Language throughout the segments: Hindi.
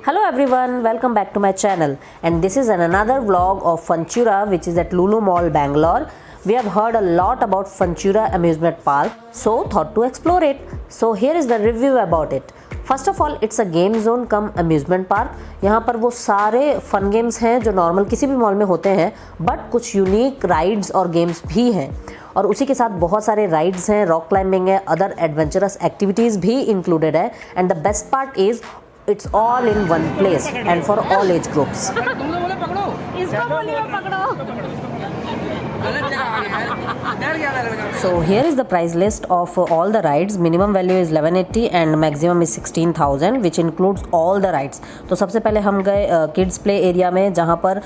Hello everyone, welcome back to my channel, and this is another vlog of Funtura, which is at Lulu Mall, Bangalore. We have heard a lot about Funtura amusement park, so thought to explore it. So here is the review about it. First of all it's a game zone come amusement park. यहाँ पर वो सारे फन गेम्स हैं जो नॉर्मल किसी भी मॉल में होते हैं, बट कुछ यूनिक राइड्स और गेम्स भी हैं, और उसी के साथ बहुत सारे राइड्स हैं, रॉक क्लाइंबिंग है, अदर एडवेंचरस एक्टिविटीज़ भी इंक्लूडेड है। And the best part is it's all in one place and for all age groups. So here is the price list of all the rides. Minimum value is 1180 and maximum is 16,000, which includes all the rides. तो सबसे पहले हम गए किड्स प्ले एरिया में, जहाँ पर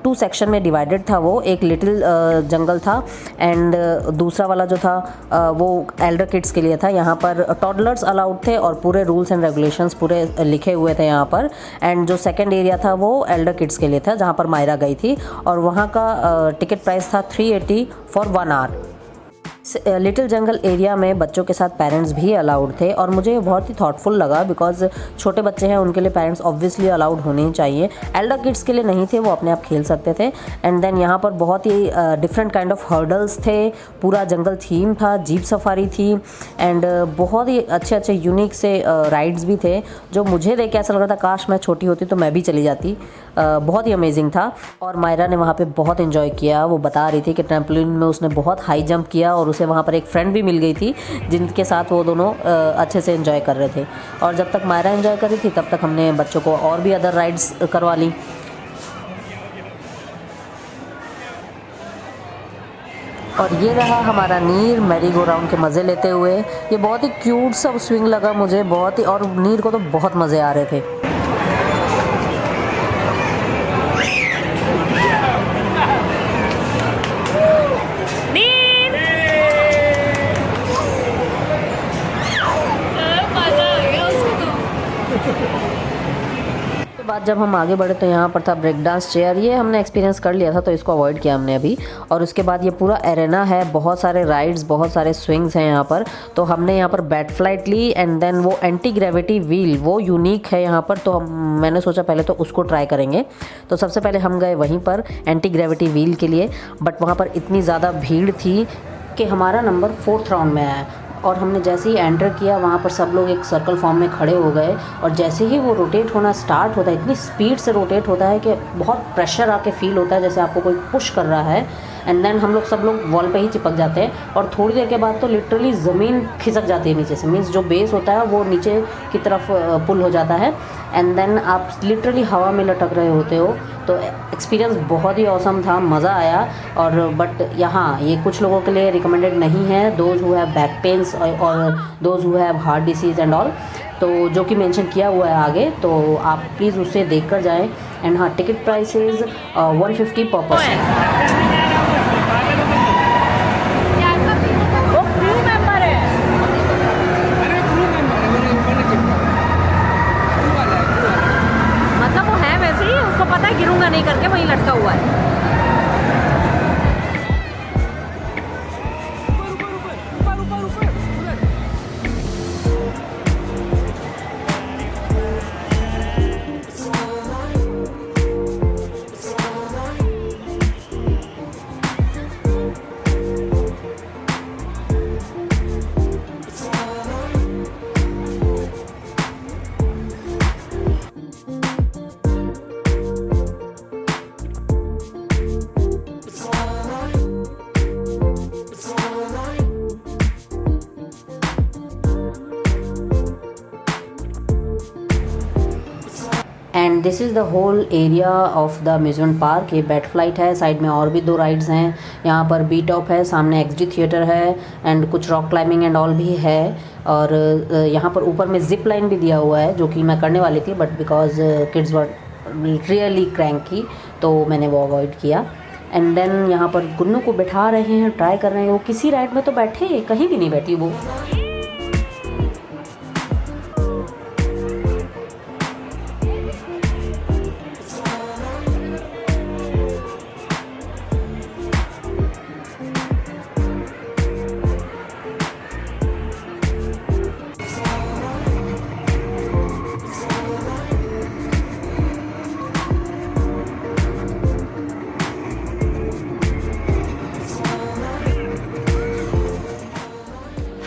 2 सेक्शन में डिवाइडेड था। वो एक लिटिल जंगल था एंड दूसरा वाला जो था वो एल्डर किड्स के लिए था। यहाँ पर टॉडलर्स अलाउड थे और पूरे रूल्स एंड रेगुलेशंस पूरे लिखे हुए थे यहाँ पर। एंड जो सेकंड एरिया था वो एल्डर किड्स के लिए था, जहाँ पर मायरा गई थी, और वहाँ का टिकट प्राइस था 380 for 1 hour. Little jungle area में बच्चों के साथ पेरेंट्स भी अलाउड थे, और मुझे ये बहुत ही थॉटफुल लगा बिकॉज छोटे बच्चे हैं, उनके लिए पेरेंट्स ऑब्वियसली अलाउड होने ही चाहिए। एल्डर किड्स के लिए नहीं थे, वो अपने आप खेल सकते थे। एंड देन यहाँ पर बहुत ही डिफरेंट काइंड ऑफ हर्डल्स थे, पूरा जंगल थीम था, जीप सफारी थी, एंड बहुत ही अच्छे अच्छे यूनिक से राइड्स भी थे, जो मुझे देख के ऐसा लग रहा था काश मैं छोटी होती तो मैं भी चली जाती। बहुत ही अमेजिंग था, और मायरा ने वहाँ पे बहुत इन्जॉय किया। वो बता रही थी कि ट्रैम्पोलिन में उसने बहुत हाई जंप किया, और उसे वहाँ पर एक फ्रेंड भी मिल गई थी जिनके साथ वो दोनों अच्छे से एंजॉय कर रहे थे। और जब तक मायरा एंजॉय कर रही थी तब तक हमने बच्चों को और भी अदर राइड्स करवा ली। और ये रहा हमारा नीर मैरी गो राउंड के मज़े लेते हुए। ये बहुत ही क्यूट सा स्विंग लगा मुझे, बहुत ही, और नीर को तो बहुत मज़े आ रहे थे। बाद जब हम आगे बढ़े तो यहाँ पर था ब्रेक डांस चेयर। ये हमने एक्सपीरियंस कर लिया था तो इसको अवॉइड किया हमने अभी। और उसके बाद ये पूरा एरेना है, बहुत सारे राइड्स, बहुत सारे स्विंग्स हैं यहाँ पर। तो हमने यहाँ पर बैट फ्लाइट ली, एंड देन वो एंटी ग्रेविटी व्हील, वो यूनिक है यहाँ पर, तो मैंने सोचा पहले तो उसको ट्राई करेंगे। तो सबसे पहले हम गए वहीं पर एंटी ग्रेविटी व्हील के लिए, बट वहाँ पर इतनी ज़्यादा भीड़ थी कि हमारा नंबर 4th राउंड में आया। और हमने जैसे ही एंटर किया वहाँ पर सब लोग एक सर्कल फॉर्म में खड़े हो गए, और जैसे ही वो रोटेट होना स्टार्ट होता है, इतनी स्पीड से रोटेट होता है कि बहुत प्रेशर आके फील होता है, जैसे आपको कोई पुश कर रहा है। एंड देन हम लोग सब लोग वॉल पे ही चिपक जाते हैं, और थोड़ी देर के बाद तो लिटरली ज़मीन खिसक जाती है नीचे से, मीन्स जो बेस होता है वो नीचे की तरफ पुल हो जाता है, एंड देन आप लिटरली हवा में लटक रहे होते हो। तो एक्सपीरियंस बहुत ही ऑसम था, मज़ा आया। और बट यहाँ ये कुछ लोगों के लिए रिकमेंडेड नहीं है, those who have back pains और those who have heart disease and all, तो जो कि मेंशन किया हुआ है आगे, तो आप प्लीज़ उससे देख कर जाएँ। एंड हाँ, टिकट प्राइस इज़ 150 पर पर्सन। पता है गिरूंगा नहीं करके वहीं लटका हुआ है। And this is the whole area of the amusement park. ये बैट फ्लाइट है, साइड में और भी 2 राइड्स हैं। यहाँ पर बी टॉप है, सामने एक्सडी थिएटर है, एंड कुछ रॉक क्लाइंबिंग एंड ऑल भी है। और यहाँ पर ऊपर में जिप लाइन भी दिया हुआ है, जो कि मैं करने वाली थी, but because kids were really cranky तो मैंने वो अवॉइड किया। एंड देन यहाँ पर गुन्नू को बिठा रहे हैं, ट्राई कर रहे हैं। वो किसी राइड में तो बैठे, कहीं भी नहीं बैठी वो।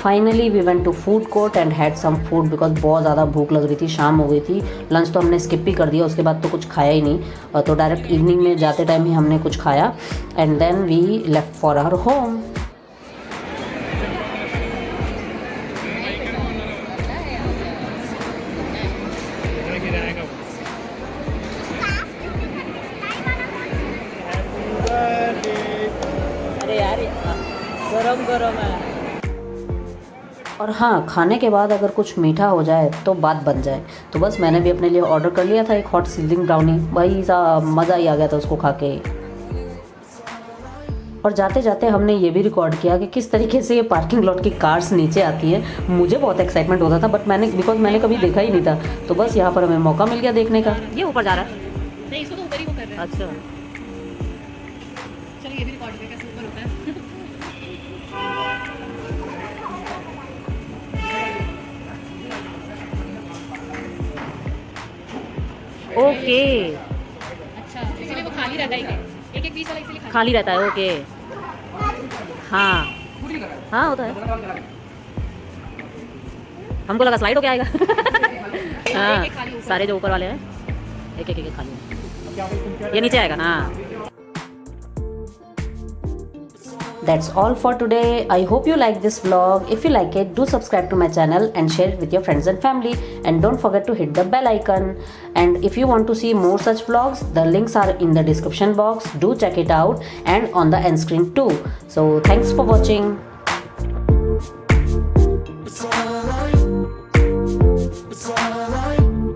Finally we went to food court and had some food because बहुत ज़्यादा भूख लग रही थी, शाम हो गई थी। लंच तो हमने स्किप भी कर दिया, उसके बाद तो कुछ खाया ही नहीं, तो डायरेक्ट इवनिंग में जाते टाइम ही हमने कुछ खाया and then we left for our home. अरे यार गरम गरम है। और हाँ, खाने के बाद अगर कुछ मीठा हो जाए तो बात बन जाए। तो बस मैंने भी अपने लिए ऑर्डर कर लिया था एक हॉट सिजलिंग ब्राउनी, भाई सा मज़ा ही आ गया था उसको खा के। और जाते जाते हमने ये भी रिकॉर्ड किया कि किस तरीके से ये पार्किंग लॉट की कार्स नीचे आती है। मुझे बहुत एक्साइटमेंट होता था बट मैंने कभी देखा ही नहीं था, तो बस यहाँ पर हमें मौका मिल गया देखने का। ये ऊपर जा रहा है, नहीं इसको तो ऊपर ही वो कर रहे हैं। अच्छा चलो ये भी रिकॉर्ड करें कैसे ऊपर होता है। ओके, अच्छा इसीलिए वो खाली रहता है, एक एक पीस वाला इसीलिए खाली रहता है। ओके, हाँ हाँ होता है, हमको लगा स्लाइड हो क्या आएगा। हाँ, सारे जो ऊपर वाले हैं एक एक एक खाली, ये नीचे आएगा। हाँ, that's all for today. I hope you like this vlog. If you like it, do subscribe to my channel and share it with your friends and family, and don't forget to hit the bell icon. And if you want to see more such vlogs, the links are in the description box. Do check it out and on the end screen too. So thanks for watching.